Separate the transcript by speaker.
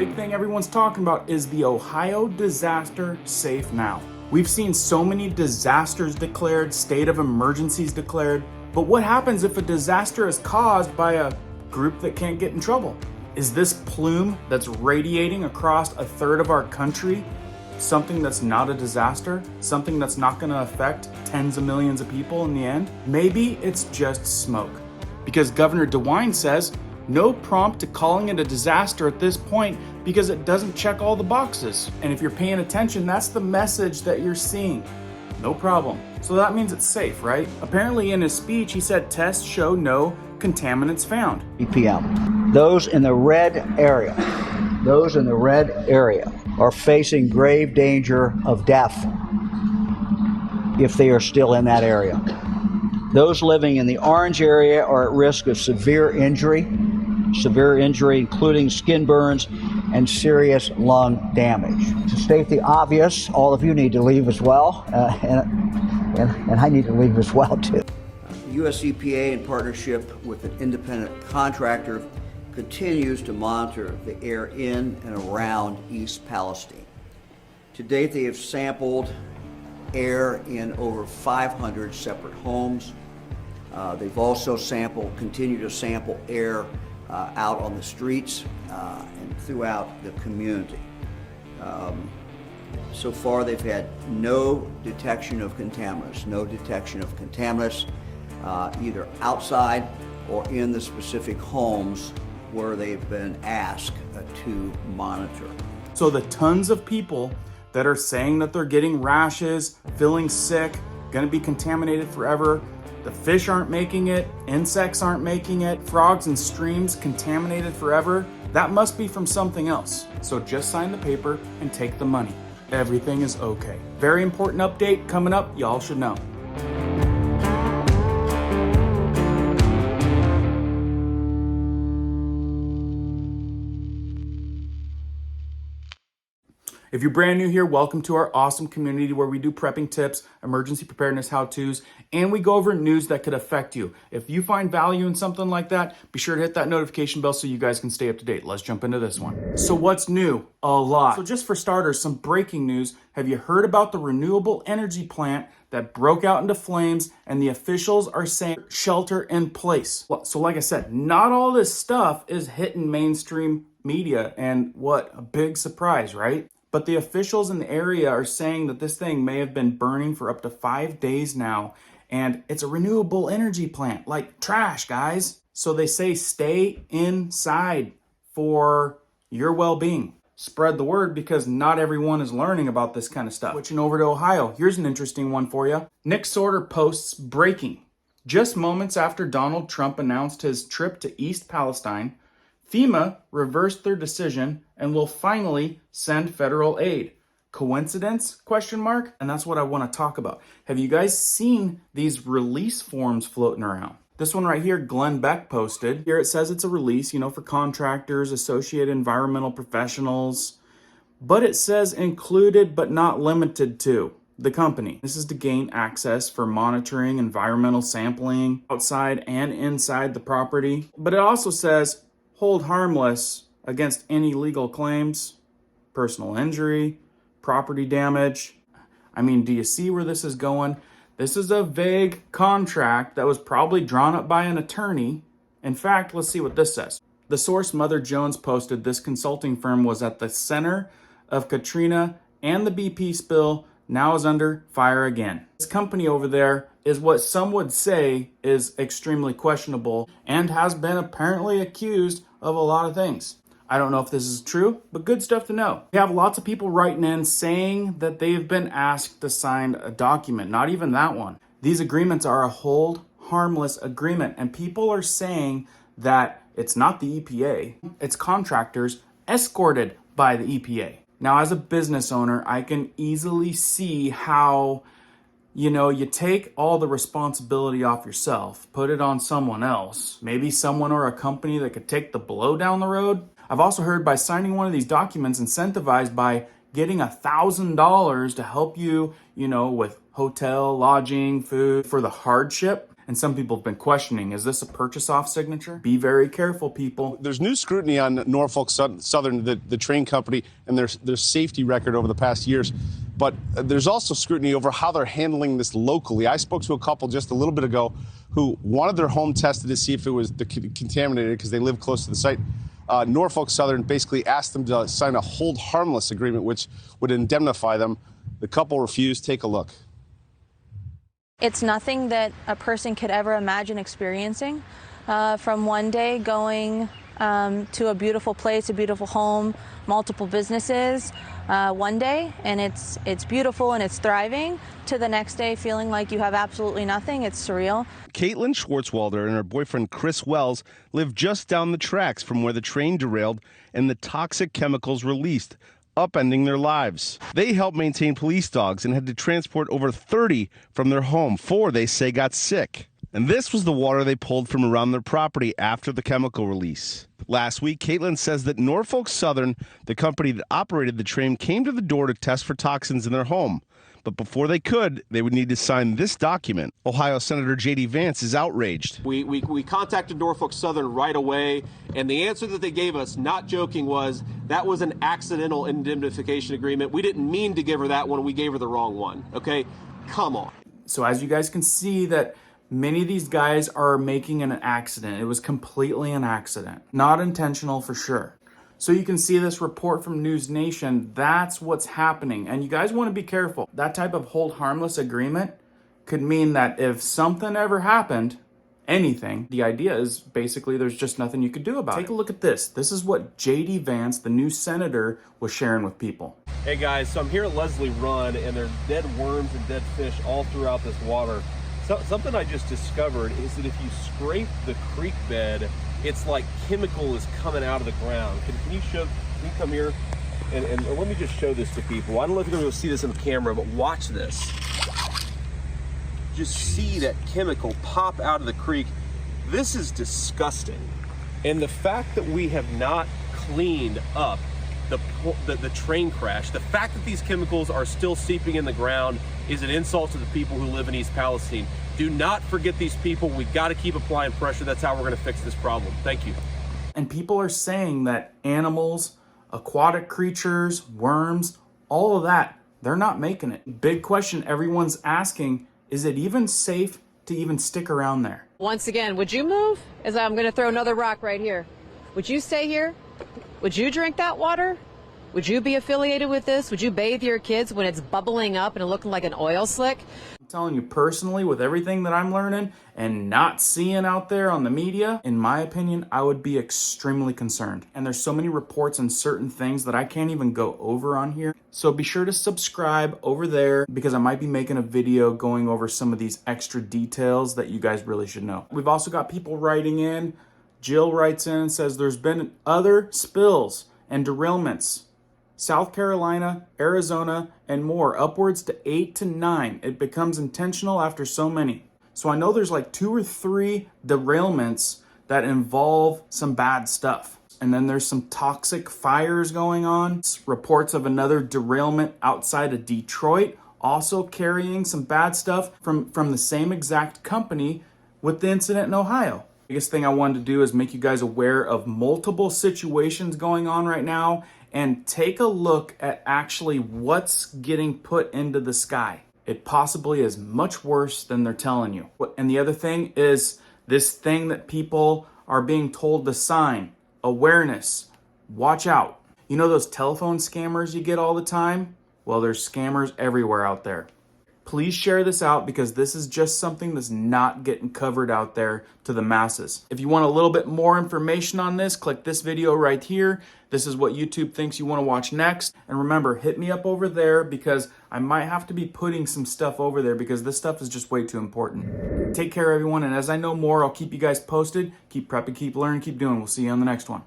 Speaker 1: big thing everyone's talking about is the Ohio disaster safe now. We've seen so many disasters declared, state of emergencies declared, but what happens if a disaster is caused by a group that can't get in trouble? Is this plume that's radiating across a third of our country something that's not a disaster? Something that's not going to affect tens of millions of people in the end? Maybe it's just smoke. Because Governor DeWine says no prompt to calling it a disaster at this point because it doesn't check all the boxes. And if you're paying attention, that's the message that you're seeing. No problem. So that means it's safe, right? Apparently in his speech, he said tests show no contaminants found.
Speaker 2: ppm. Those in the red area are facing grave danger of death if they are still in that area. Those living in the orange area are at risk of severe injury including skin burns and serious lung damage. To state the obvious, all of you need to leave as well, and I need to leave as well too.
Speaker 3: The U.S. EPA, in partnership with an independent contractor, continues to monitor the air in and around East Palestine. To date, they have sampled air in over 500 separate homes. They've also continue to sample air out on the streets and throughout the community. So far, they've had no detection of contaminants, either outside or in the specific homes where they've been asked to monitor.
Speaker 1: So the tons of people that are saying that they're getting rashes, feeling sick, gonna be contaminated forever, the fish aren't making it, insects aren't making it, frogs and streams contaminated forever, that must be from something else. So just sign the paper and take the money. Everything is okay. Very important update coming up, y'all should know. If you're brand new here, welcome to our awesome community where we do prepping tips, emergency preparedness how-tos, and we go over news that could affect you. If you find value in something like that, be sure to hit that notification bell so you guys can stay up to date. Let's jump into this one. So what's new? A lot. So just for starters, some breaking news. Have you heard about the renewable energy plant that broke out into flames and the officials are saying shelter in place? So like I said, not all this stuff is hitting mainstream media, and what a big surprise, right? But the officials in the area are saying that this thing may have been burning for up to 5 days now, and it's a renewable energy plant, like trash, guys. So they say stay inside for your well-being. Spread the word because not everyone is learning about this kind of stuff. Switching over to Ohio, here's an interesting one for you. Nick Sorter posts breaking. Just moments after Donald Trump announced his trip to East Palestine, FEMA reversed their decision and will finally send federal aid. Coincidence? ? And that's what I want to talk about. Have you guys seen these release forms floating around? This one right here, Glenn Beck posted. Here it says it's a release, for contractors, associated environmental professionals. But it says included but not limited to the company. This is to gain access for monitoring environmental sampling outside and inside the property. But it also says hold harmless against any legal claims, personal injury, property damage. I mean, do you see where this is going? This is a vague contract that was probably drawn up by an attorney. In fact, let's see what this says. The source, Mother Jones, posted this consulting firm was at the center of Katrina and the BP spill, now is under fire again. This company over there is what some would say is extremely questionable and has been apparently accused of a lot of things. I don't know if this is true, but good stuff to know. We have lots of people writing in saying that they've been asked to sign a document, not even that one. These agreements are a hold harmless agreement, and people are saying that it's not the EPA, it's contractors escorted by the EPA. Now, as a business owner, I can easily see how, you take all the responsibility off yourself, put it on someone else, maybe someone or a company that could take the blow down the road. I've also heard by signing one of these documents, incentivized by getting $1,000 to help you, with hotel, lodging, food for the hardship. And some people have been questioning, is this a purchase off signature? Be very careful, people.
Speaker 4: There's new scrutiny on Norfolk Southern, the train company, and their safety record over the past years. But there's also scrutiny over how they're handling this locally. I spoke to a couple just a little bit ago who wanted their home tested to see if it was contaminated because they live close to the site. Norfolk Southern basically asked them to sign a hold harmless agreement, which would indemnify them. The couple refused. Take a look.
Speaker 5: It's nothing that a person could ever imagine experiencing. From one day going to a beautiful place, a beautiful home, multiple businesses, one day, and it's beautiful and it's thriving, to the next day feeling like you have absolutely nothing. It's surreal.
Speaker 4: Caitlin Schwartzwalder and her boyfriend Chris Wells live just down the tracks from where the train derailed and the toxic chemicals released, upending their lives. They helped maintain police dogs and had to transport over 30 from their home. 4, they say, got sick. And this was the water they pulled from around their property after the chemical release. Last week, Caitlin says that Norfolk Southern, the company that operated the train, came to the door to test for toxins in their home. But before they could, they would need to sign this document. Ohio Senator J.D. Vance is outraged.
Speaker 6: We contacted Norfolk Southern right away, and the answer that they gave us, not joking, was that was an accidental indemnification agreement. We didn't mean to give her that one. We gave her the wrong one. Okay? Come on.
Speaker 1: So as you guys can see, that many of these guys are making an accident. It was completely an accident. Not intentional for sure. So you can see this report from News Nation. That's what's happening. And you guys want to be careful. That type of hold harmless agreement could mean that if something ever happened, anything, the idea is basically there's just nothing you could do about it. Take a look at this. This is what J.D. Vance, the new senator, was sharing with people.
Speaker 6: Hey guys, so I'm here at Leslie Run, and there's dead worms and dead fish all throughout this water. Something I just discovered is that if you scrape the creek bed, it's like chemical is coming out of the ground. Can you come here and let me just show this to people. I don't know if you're going to see this on camera, but watch this. Just see that chemical pop out of the creek. This is disgusting. And the fact that we have not cleaned up the train crash, the fact that these chemicals are still seeping in the ground is an insult to the people who live in East Palestine. Do not forget these people. We've got to keep applying pressure. That's how we're going to fix this problem. Thank you.
Speaker 1: And people are saying that animals, aquatic creatures, worms, all of that, they're not making it. Big question everyone's asking, is it even safe to even stick around there?
Speaker 7: Once again, would you move? As I'm going to throw another rock right here. Would you stay here? Would you drink that water? Would you be affiliated with this? Would you bathe your kids when it's bubbling up and looking like an oil slick?
Speaker 1: I'm telling you personally, with everything that I'm learning and not seeing out there on the media, in my opinion, I would be extremely concerned. And there's so many reports and certain things that I can't even go over on here. So be sure to subscribe over there because I might be making a video going over some of these extra details that you guys really should know. We've also got people writing in. Jill writes in and says there's been other spills and derailments. South Carolina, Arizona, and more, upwards to 8 to 9. It becomes intentional after so many. So I know there's like 2 or 3 derailments that involve some bad stuff. And then there's some toxic fires going on. Reports of another derailment outside of Detroit, also carrying some bad stuff from the same exact company with the incident in Ohio. Biggest thing I wanted to do is make you guys aware of multiple situations going on right now and take a look at actually what's getting put into the sky. It possibly is much worse than they're telling you. And the other thing is this thing that people are being told to sign, awareness, watch out. You know those telephone scammers you get all the time? Well, there's scammers everywhere out there. Please share this out because this is just something that's not getting covered out there to the masses. If you want a little bit more information on this, click this video right here. This is what YouTube thinks you want to watch next. And remember, hit me up over there because I might have to be putting some stuff over there because this stuff is just way too important. Take care, everyone. And as I know more, I'll keep you guys posted. Keep prepping, keep learning, keep doing. We'll see you on the next one.